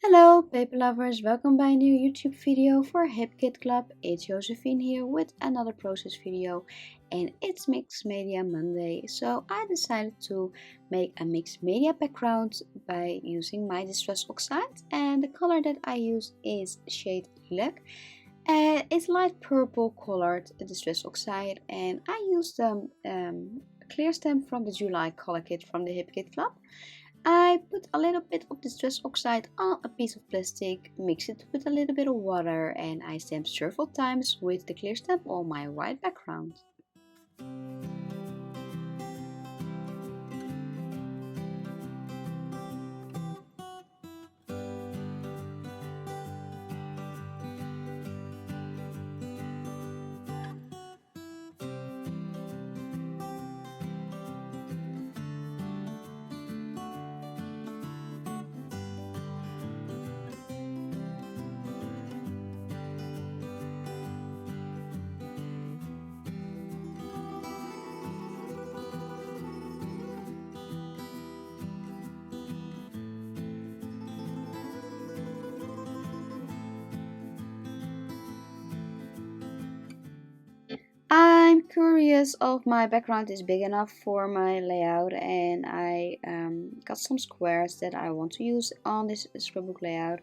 Hello paper lovers, welcome by a new YouTube video for Hipkitclub. It's Josephine here with another process video and it's Mixed Media Monday. So I decided to make a mixed media background by using my Distress Oxide, and the color that I use is shade Lilac. It's light purple colored Distress Oxide, and I used clear stamp from the July color kit from the Hipkitclub. I put a little bit of distress oxide on a piece of plastic, mix it with a little bit of water, and I stamped several times with the clear stamp on my white background. I'm curious if my background is big enough for my layout, and I got some squares that I want to use on this scrapbook layout,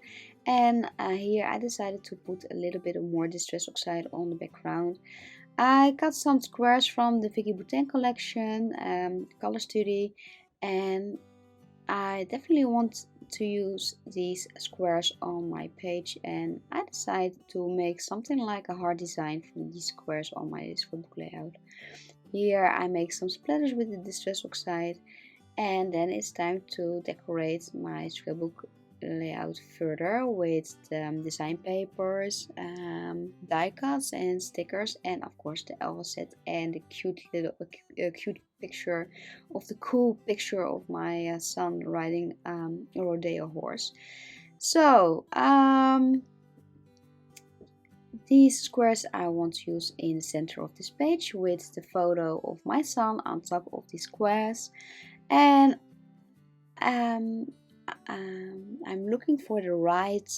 and here I decided to put a little bit more distress oxide on the background. I got some squares from the Vicky Boutin collection, Color Study, and I definitely want to use these squares on my page, and I decided to make something like a heart design for these squares on my scrapbook layout. Here I make some splatters with the Distress Oxide, and then it's time to decorate my scrapbook layout further with the design papers, die cuts and stickers, and of course the Elva set and the cute picture of the cool picture of my son riding a rodeo horse. So these squares I want to use in the center of this page with the photo of my son on top of these squares, and um, I'm looking for the right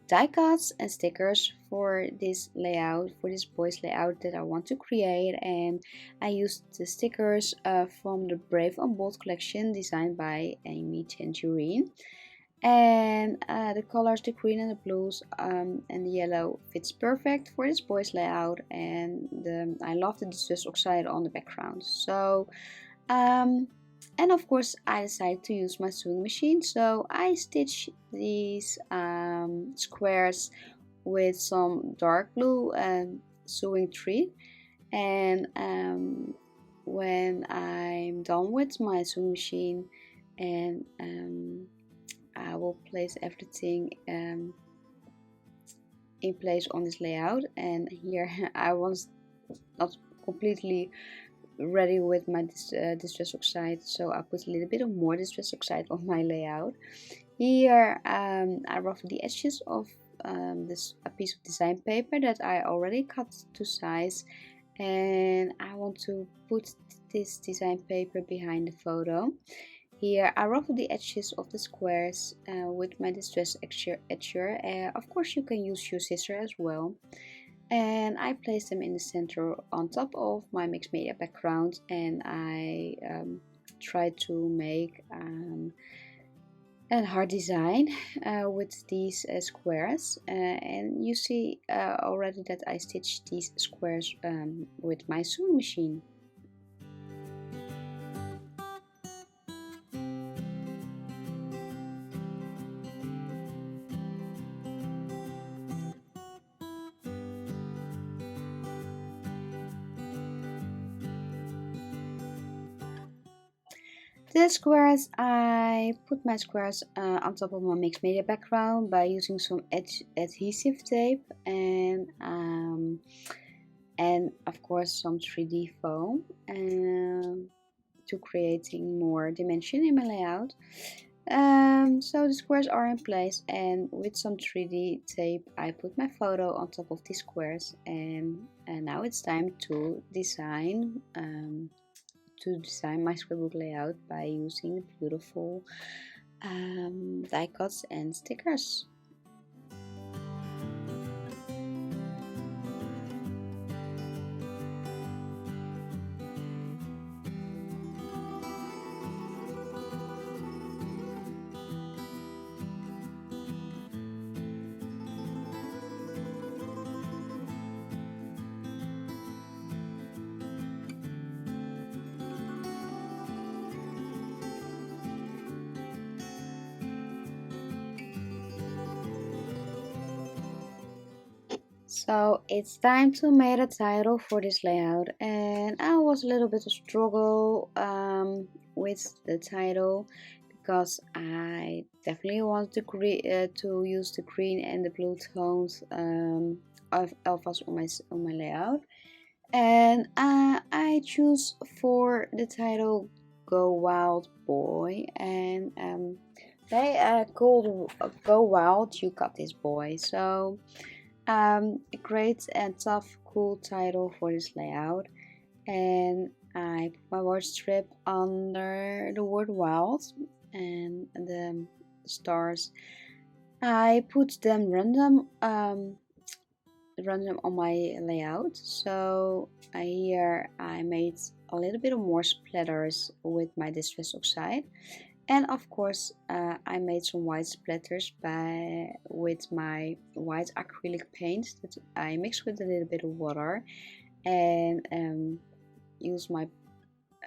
die cuts and stickers for this layout, for this boys layout that I want to create, and I used the stickers from the Brave and Bold collection designed by Amy Tangerine, and the colors, the green and the blues and the yellow, fits perfect for this boys layout, and I love the distress oxide on the background. So and of course I decided to use my sewing machine, so I stitch these squares with some dark blue sewing thread, and when I'm done with my sewing machine, and I will place everything in place on this layout. And here I was not completely ready with my distress oxide, so I put a little bit of more distress oxide on my layout. Here I roughed the edges of this a piece of design paper that I already cut to size, and I want to put this design paper behind the photo. Here I ruffle the edges of the squares with my distress etcher. Of course you can use your scissor as well. And I place them in the center on top of my mixed media background, and I try to make a heart design with these squares. And you see already that I stitched these squares with my sewing machine. The squares, I put my squares on top of my mixed media background by using some adhesive tape, and of course some 3D foam to creating more dimension in my layout. So the squares are in place, and with some 3D tape I put my photo on top of these squares, and now it's time to design my scrapbook layout by using beautiful die cuts and stickers. So it's time to make a title for this layout, and I was a little bit of struggle with the title because I definitely want to use the green and the blue tones of alphas on my layout, and I choose for the title "Go Wild Boy," and they called "Go Wild, You Got This Boy." So. A great and tough, cool title for this layout, and I put my word strip under the word wild and the stars. I put them random on my layout. So here I made a little bit more splatters with my distress oxide. And of course, I made some white splatters with my white acrylic paint that I mixed with a little bit of water, and use my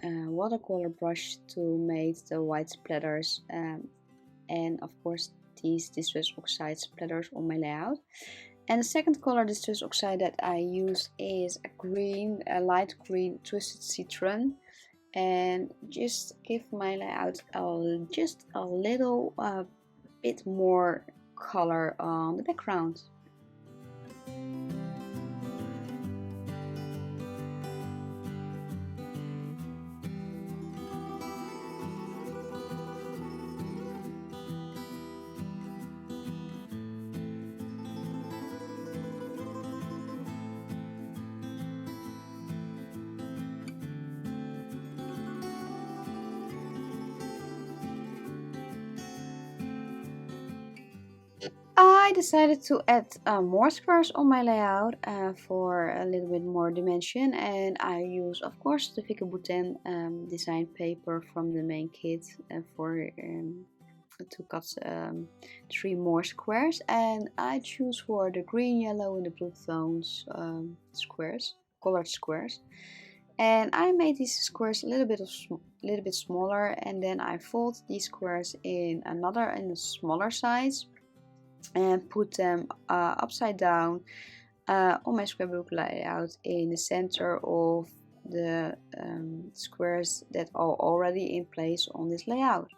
watercolor brush to make the white splatters, and of course these distress oxide splatters on my layout. And the second color distress oxide that I use is a light green twisted citron, and just give my layout just a little bit more color on the background. I decided to add more squares on my layout for a little bit more dimension, and I use of course the Hipkitclub design paper from the main kit to cut 3 more squares, and I choose for the green, yellow and the blue tones colored squares. And I made these squares a little bit smaller, and then I fold these squares in a smaller size and put them upside down on my scrapbook layout in the center of the squares that are already in place on this layout.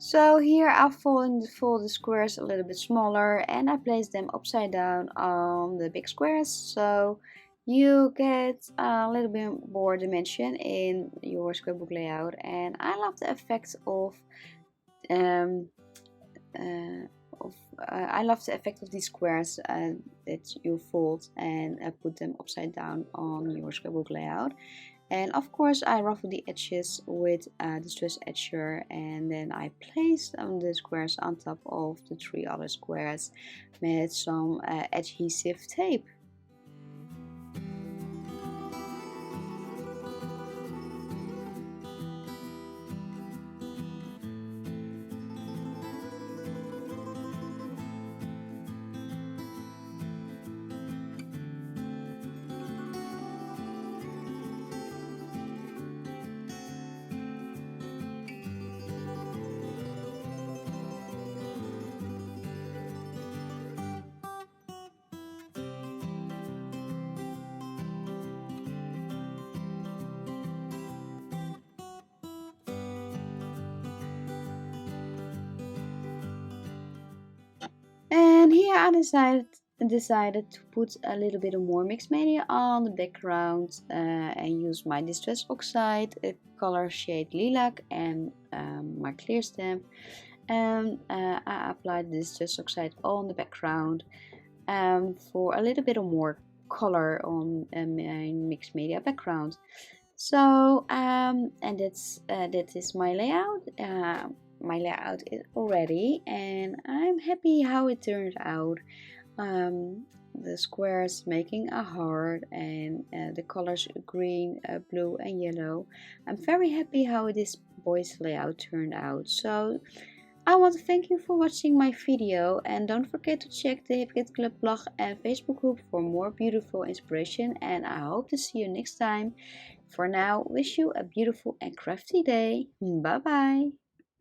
So here I fold the squares a little bit smaller, and I place them upside down on the big squares, so you get a little bit more dimension in your scrapbook layout. And I love the effect um, I love the effect of these squares that you fold and put them upside down on your scrapbook layout. And of course I ruffle the edges with distress etcher, and then I place the squares on top of the 3 other squares with some adhesive tape. And here I decided decided to put a little bit more mixed media on the background and use my distress oxide color shade lilac and my clear stamp, and I applied this distress oxide on the background for a little bit more color on my mixed media background. So and that is my layout. My layout is already, and I'm happy how it turned out. The squares making a heart, and the colors green, blue and yellow. I'm very happy how this boy's layout turned out. So I want to thank you for watching my video, and don't forget to check the Hipkitclub blog and Facebook group for more beautiful inspiration, and I hope to see you next time. For now, wish you a beautiful and crafty day. Bye bye.